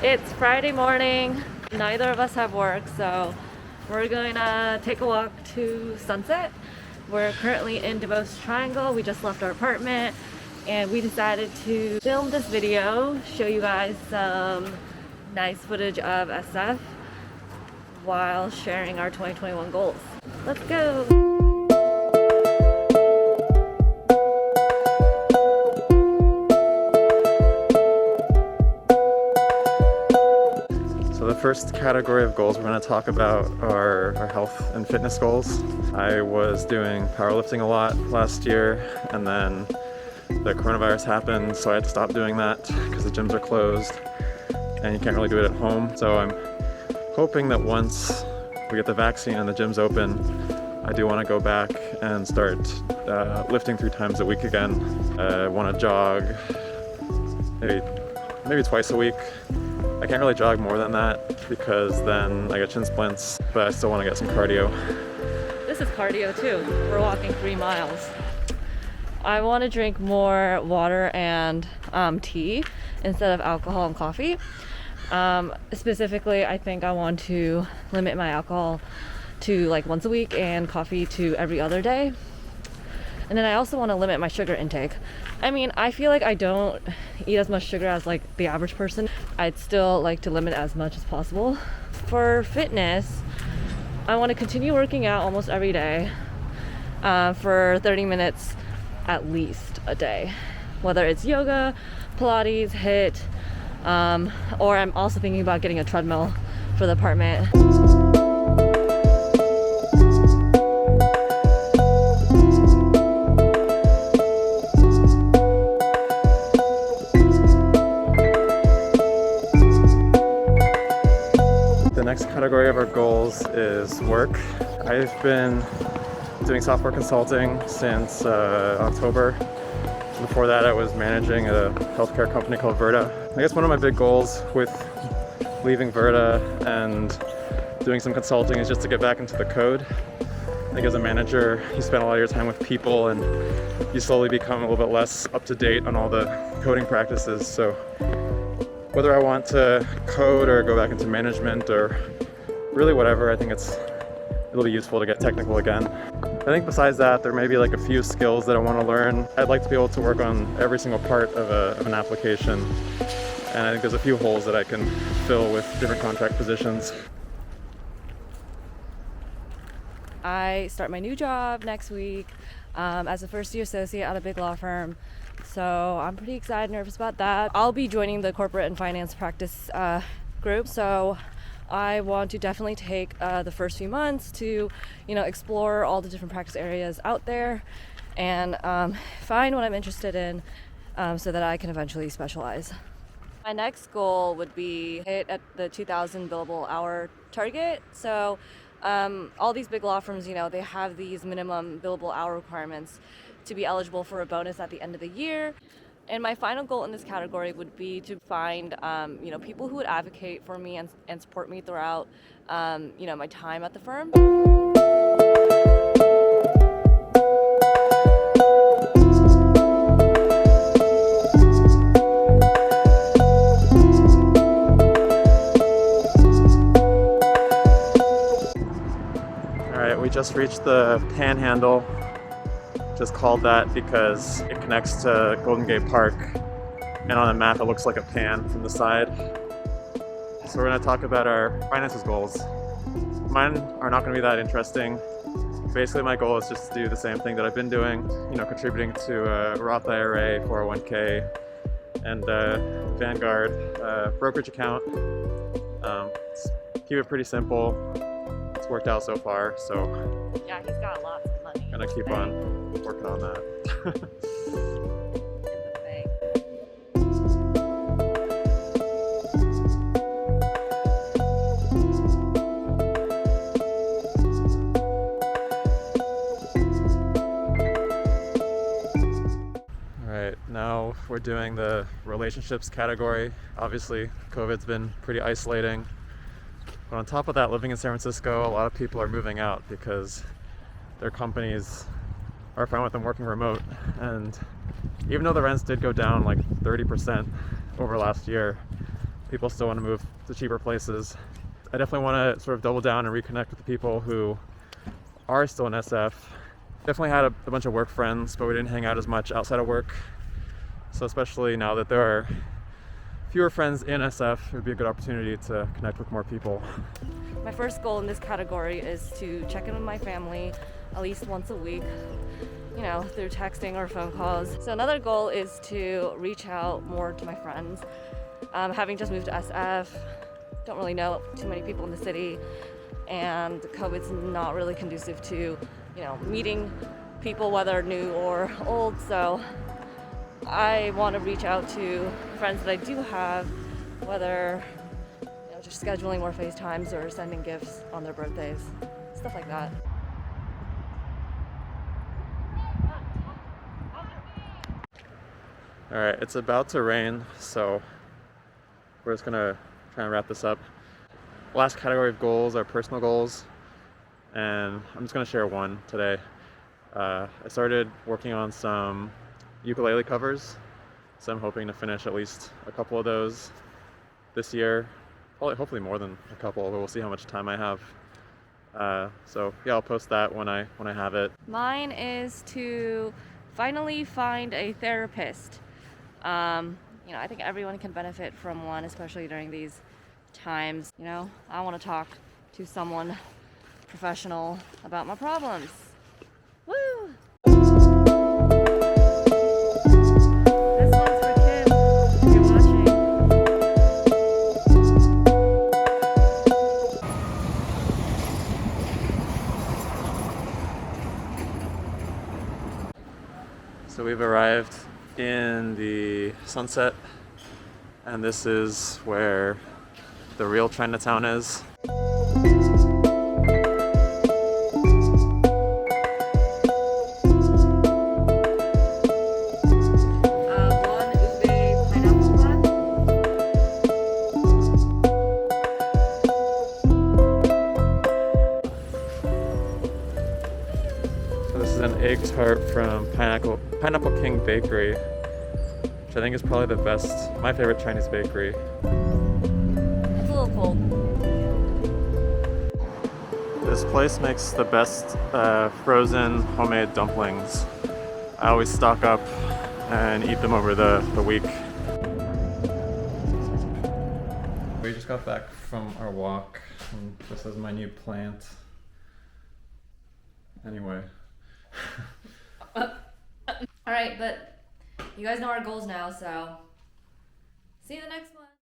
It's Friday morning. Neither of us have work, so we're going to take a walk to Sunset. We're currently in Duboce Triangle. We just left our apartment and we decided to film this video, show you guys some nice footage of SF while sharing our 2021 goals. Let's go! So the first category of goals we're going to talk about are our health and fitness goals. I was doing powerlifting a lot last year, and then the coronavirus happened, so I had to stop doing that because the gyms are closed and you can't really do it at home. So I'm hoping that once we get the vaccine and the gyms open, I do want to go back and start lifting 3 times a week again. I want to jog maybe twice a week. I can't really jog more than that because then I get shin splints, but I still want to get some cardio. This is cardio too. We're walking 3 miles. I want to drink more water and tea instead of alcohol and coffee. Specifically, I think I want to limit my alcohol to like once a week and coffee to every other day. And then I also want to limit my sugar intake. I mean, I feel like I don't eat as much sugar as like the average person. I'd still like to limit as much as possible. For fitness, I want to continue working out almost every day for 30 minutes at least a day. Whether it's yoga, Pilates, HIIT, or I'm also thinking about getting a treadmill for the apartment. The next category of our goals is work. I've been doing software consulting since October. Before that, I was managing a healthcare company called Verta. I guess one of my big goals with leaving Verta and doing some consulting is just to get back into the code. I think as a manager, you spend a lot of your time with people and you slowly become a little bit less up to date on all the coding practices. So whether I want to code or go back into management or really whatever, I think it'll be useful to get technical again. I think besides that, there may be like a few skills that I want to learn. I'd like to be able to work on every single part of an application. And I think there's a few holes that I can fill with different contract positions. I start my new job next week as a first-year associate at a big law firm. So I'm pretty excited, nervous about that. I'll be joining the corporate and finance practice group. So I want to definitely take the first few months to, explore all the different practice areas out there and find what I'm interested in so that I can eventually specialize. My next goal would be hit at the 2,000 billable hour target. So all these big law firms, they have these minimum billable hour requirements to be eligible for a bonus at the end of the year. And my final goal in this category would be to find, people who would advocate for me and support me throughout, my time at the firm. All right, we just reached the Panhandle. Just called that because it connects to Golden Gate Park, and on the map it looks like a pan from the side. So we're going to talk about our finances goals. Mine are not going to be that interesting. Basically my goal is just to do the same thing that I've been doing, contributing to a Roth IRA, 401k, and Vanguard brokerage account. Keep it pretty simple. It's worked out so far, so Yeah, he's got lots of money. I'm gonna keep on working on that. In the bank. All right, now we're doing the relationships category. Obviously, COVID's been pretty isolating. But on top of that, living in San Francisco, a lot of people are moving out because their companies are fine with them working remote. And even though the rents did go down like 30% over last year, people still want to move to cheaper places. I definitely want to sort of double down and reconnect with the people who are still in SF. Definitely had a bunch of work friends, but we didn't hang out as much outside of work. So especially now that there are fewer friends in SF, it would be a good opportunity to connect with more people. My first goal in this category is to check in with my family at least once a week, you know, through texting or phone calls. So another goal is to reach out more to my friends. Having just moved to SF, don't really know too many people in the city, and COVID's not really conducive to, you know, meeting people, whether new or old. So I want to reach out to friends that I do have, whether, you know, just scheduling more FaceTimes or sending gifts on their birthdays, stuff like that. All right, it's about to rain, so we're just gonna try and wrap this up. Last category of goals are personal goals, and I'm just gonna share one today. I started working on some ukulele covers, so I'm hoping to finish at least a couple of those this year. Probably, hopefully more than a couple, but we'll see how much time I have. So yeah, I'll post that when I have it. Mine is to finally find a therapist. You know, I think everyone can benefit from one, especially during these times. You know, I want to talk to someone professional about my problems. Woo! This one's for Kim, if you're watching. So we've arrived in the Sunset, and this is where the real Chinatown is. One ube pineapple bun. So this is an egg tart from Pineapple King Bakery, which I think is probably the best, my favorite Chinese bakery. It's a little cold. This place makes the best frozen homemade dumplings. I always stock up and eat them over the week. We just got back from our walk, and this is my new plant. Anyway. All right, but you guys know our goals now, so see you in the next one.